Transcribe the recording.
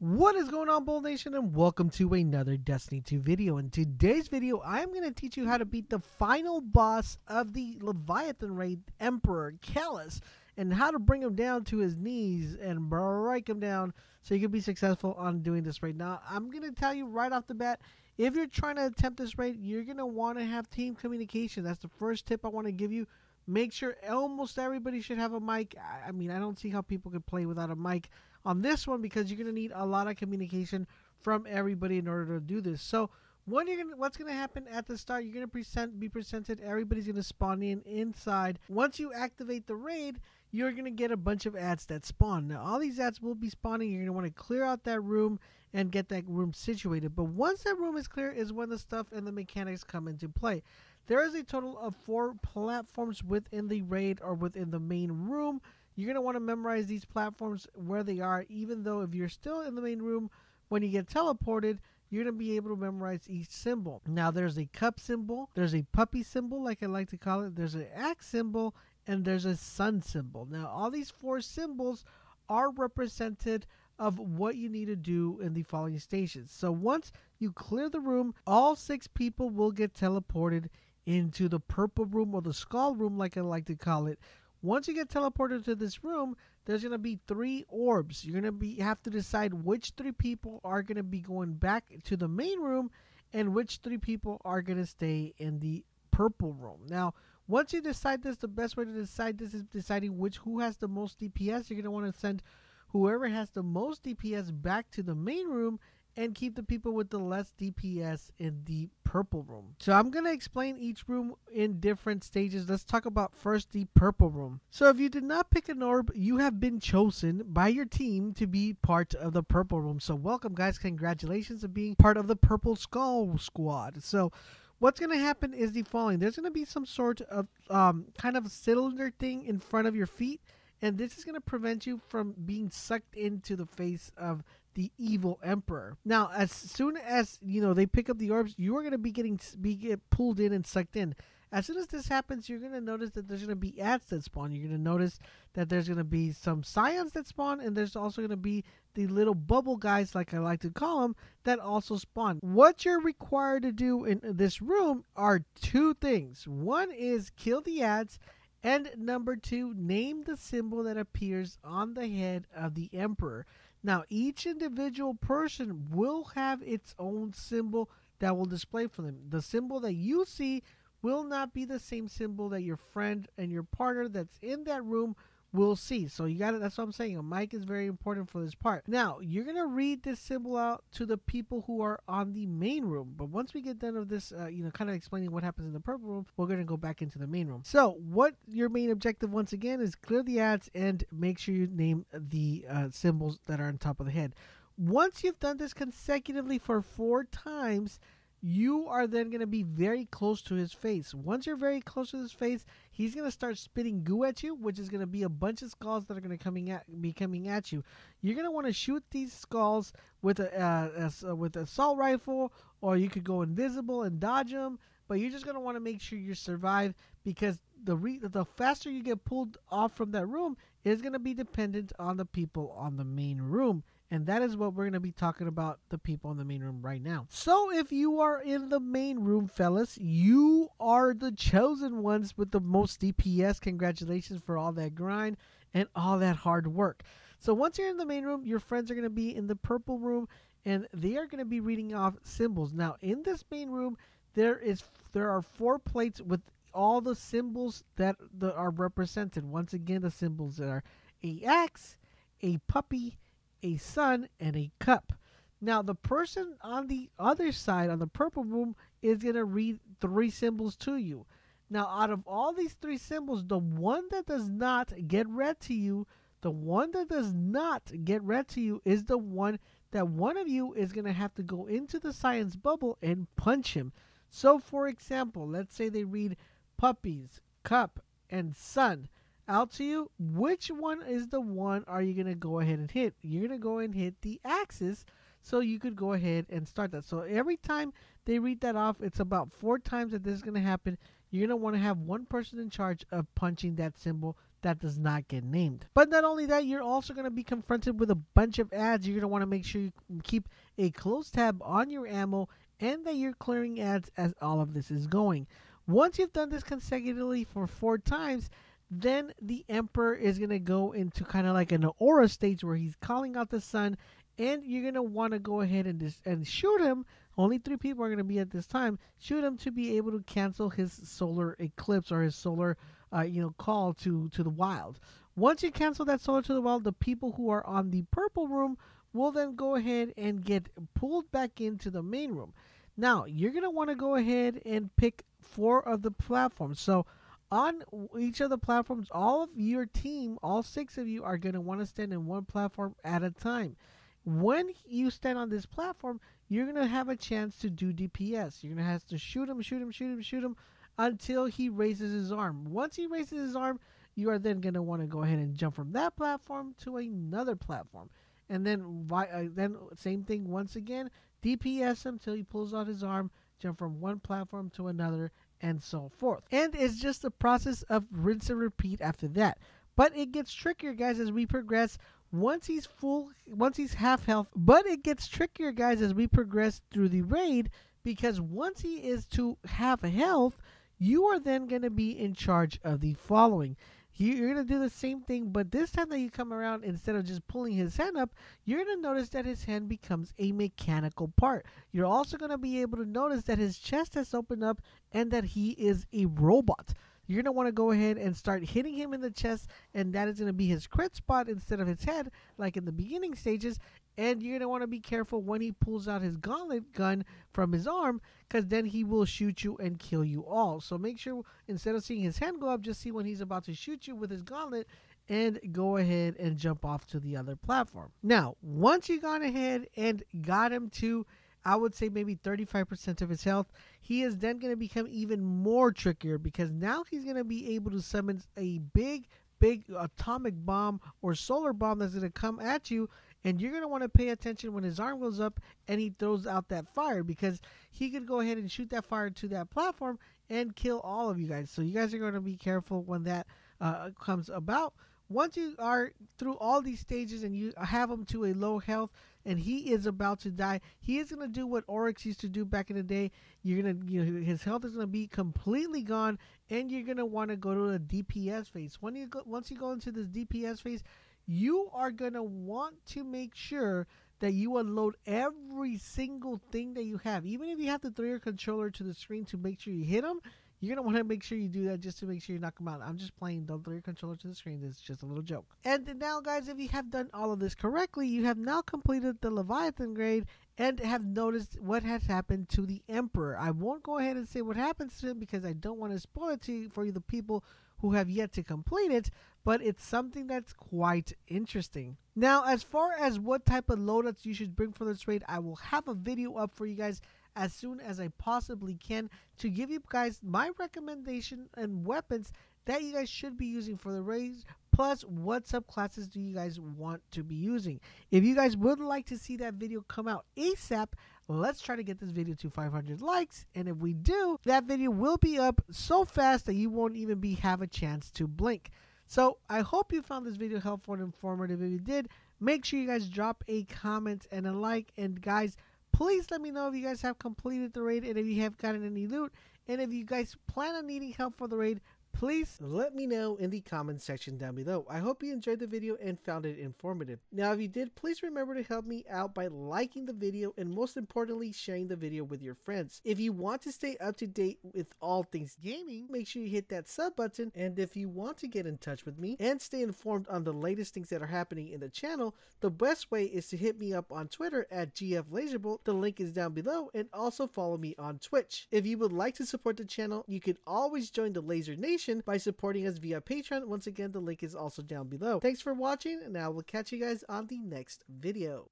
What is going on, Bold Nation, and welcome to another Destiny 2 video. In today's video, I'm going to teach you how to beat the final boss of the Leviathan Raid, Emperor Calus, and how to bring him down to his knees and break him down so you can be successful on doing this raid. Now, I'm going to tell you right off the bat, if you're trying to attempt this raid, you're going to want to have team communication. That's the first tip I want to give you. Make sure almost everybody should have a mic. I mean, I don't see how people could play without a mic on this one because you're going to need a lot of communication from everybody in order to do this. So what's going to happen at the start, you're going to be presented, everybody's going to spawn inside. Once you activate the raid, you're going to get a bunch of ads that spawn. Now, all these ads will be spawning. You're going to want to clear out that room and get that room situated. But once that room is clear is when the stuff and the mechanics come into play. There is a total of 4 platforms within the raid or within the main room. You're going to want to memorize these platforms where they are, even though if you're still in the main room, when you get teleported, you're going to be able to memorize each symbol. Now, there's a cup symbol, there's a puppy symbol, like I like to call it, there's an axe symbol, and there's a sun symbol. Now, all these 4 symbols are represented of what you need to do in the following stations. So once you clear the room, all 6 people will get teleported into the purple room, or the skull room, like I like to call it. Once you get teleported to this room, there's going to be 3 orbs. You're going to have to decide which 3 people are going to be going back to the main room and which 3 people are going to stay in the purple room. Now, once you decide this, the best way to decide this is deciding who has the most DPS. You're going to want to send whoever has the most DPS back to the main room and keep the people with the less DPS in the purple room. So I'm going to explain each room in different stages. Let's talk about first the purple room. So if you did not pick an orb, you have been chosen by your team to be part of the purple room. So welcome, guys. Congratulations on being part of the purple skull squad. So what's going to happen is the following. There's going to be some sort of kind of cylinder thing in front of your feet, and this is going to prevent you from being sucked into the face of the evil emperor. Now, as soon as they pick up the orbs, you are going to be get pulled in and sucked in. As soon as this happens, you're going to notice that there's going to be ads that spawn. You're going to notice that there's going to be some scions that spawn, and there's also going to be the little bubble guys, like I like to call them, that also spawn. What you're required to do in this room are 2 things. One is kill the ads, and number 2, name the symbol that appears on the head of the emperor. Now, each individual person will have its own symbol that will display for them. The symbol that you see will not be the same symbol that your friend and your partner that's in that room will see. So you got it. That's what I'm saying. A mic is very important for this part. Now, you're going to read this symbol out to the people who are on the main room. But once we get done with this, kind of explaining what happens in the purple room, we're going to go back into the main room. So what your main objective, once again, is clear the ads and make sure you name the symbols that are on top of the head. Once you've done this consecutively for 4 times, you are then going to be very close to his face. Once you're very close to his face, he's going to start spitting goo at you, which is going to be a bunch of skulls that are going to be coming at you. You're going to want to shoot these skulls with with an assault rifle, or you could go invisible and dodge them. But you're just going to want to make sure you survive, because the faster you get pulled off from that room is going to be dependent on the people on the main room. And that is what we're going to be talking about, the people in the main room right now. So if you are in the main room, fellas, you are the chosen ones with the most DPS. Congratulations for all that grind and all that hard work. So once you're in the main room, your friends are going to be in the purple room, and they are going to be reading off symbols. Now, in this main room, there are 4 plates with all the symbols that are represented. Once again, the symbols that are a axe, a puppy, a sun, and a cup. Now, the person on the other side, on the purple room, is going to read 3 symbols to you. Now, out of all these 3 symbols, the one that does not get read to you, is the one that one of you is going to have to go into the science bubble and punch him. So, for example, let's say they read puppies, cup, and sun out to you. Which one is the one are you going to go ahead and hit? You're going to go and hit the axis, so you could go ahead and start that. So every time they read that off, it's about 4 times that this is going to happen. You're going to want to have one person in charge of punching that symbol that does not get named. But not only that, you're also going to be confronted with a bunch of ads. You're going to want to make sure you keep a close tab on your ammo and that you're clearing ads as all of this is going. Once you've done this consecutively for 4 times, then the Emperor is going to go into kind of like an aura stage where he's calling out the sun, and you're going to want to go ahead and shoot him. Only 3 people are going to be at this time. Shoot him to be able to cancel his solar eclipse or his solar call to the wild. Once you cancel that solar to the wild, the people who are on the purple room will then go ahead and get pulled back into the main room. Now, you're going to want to go ahead and pick 4 of the platforms. So on each of the platforms, all of your team, all 6 of you, are going to want to stand in one platform at a time. When you stand on this platform, you're going to have a chance to do DPS. You're going to have to shoot him until he raises his arm. Once he raises his arm, you are then going to want to go ahead and jump from that platform to another platform. And then same thing once again, DPS him till he pulls out his arm, jump from one platform to another, and so forth. And it's just a process of rinse and repeat after that. But it gets trickier, guys, as we progress. Once he's half health, but it gets trickier, guys, as we progress through the raid, because once he is to half health, you are then going to be in charge of the following. You're going to do the same thing, but this time that you come around, instead of just pulling his hand up, you're going to notice that his hand becomes a mechanical part. You're also going to be able to notice that his chest has opened up and that he is a robot. You're going to want to go ahead and start hitting him in the chest, and that is going to be his crit spot instead of his head, like in the beginning stages. And you're going to want to be careful when he pulls out his gauntlet gun from his arm, because then he will shoot you and kill you all. So make sure, instead of seeing his hand go up, just see when he's about to shoot you with his gauntlet, and go ahead and jump off to the other platform. Now, once you've gone ahead and got him to, I would say, maybe 35% of his health, he is then going to become even more trickier, because now he's going to be able to summon a big atomic bomb or solar bomb that's going to come at you, and you're going to want to pay attention when his arm goes up and he throws out that fire, because he could go ahead and shoot that fire to that platform and kill all of you guys. So you guys are going to be careful when that comes about. Once you are through all these stages and you have him to a low health and he is about to die, he is going to do what Oryx used to do back in the day. You're going to, his health is going to be completely gone, and you're going to want to go to a DPS phase. Once you go into this DPS phase, you are going to want to make sure that you unload every single thing that you have. Even if you have to throw your controller to the screen to make sure you hit him, you're going to want to make sure you do that just to make sure you knock him out. I'm just playing. Don't throw your controller to the screen. It's just a little joke. And now, guys, if you have done all of this correctly, you have now completed the Leviathan Raid and have noticed what has happened to the Emperor. I won't go ahead and say what happens to him because I don't want to spoil it for you, the people who have yet to complete it, but it's something that's quite interesting. Now, as far as what type of loadouts you should bring for this raid, I will have a video up for you guys as soon as I possibly can to give you guys my recommendation and weapons that you guys should be using for the raids, plus what subclasses do you guys want to be using. If you guys would like to see that video come out ASAP, let's try to get this video to 500 likes, and if we do, that video will be up so fast that you won't even have a chance to blink. So I hope you found this video helpful and informative. If you did, make sure you guys drop a comment and a like, and guys, please let me know if you guys have completed the raid and if you have gotten any loot. And if you guys plan on needing help for the raid, please let me know in the comment section down below. I hope you enjoyed the video and found it informative. Now, if you did, please remember to help me out by liking the video and most importantly, sharing the video with your friends. If you want to stay up to date with all things gaming, make sure you hit that sub button. And if you want to get in touch with me and stay informed on the latest things that are happening in the channel, the best way is to hit me up on Twitter at GFLaserBolt. The link is down below, and also follow me on Twitch. If you would like to support the channel, you can always join the Laser Nation by supporting us via Patreon. Once again, the link is also down below. Thanks for watching, and I will catch you guys on the next video.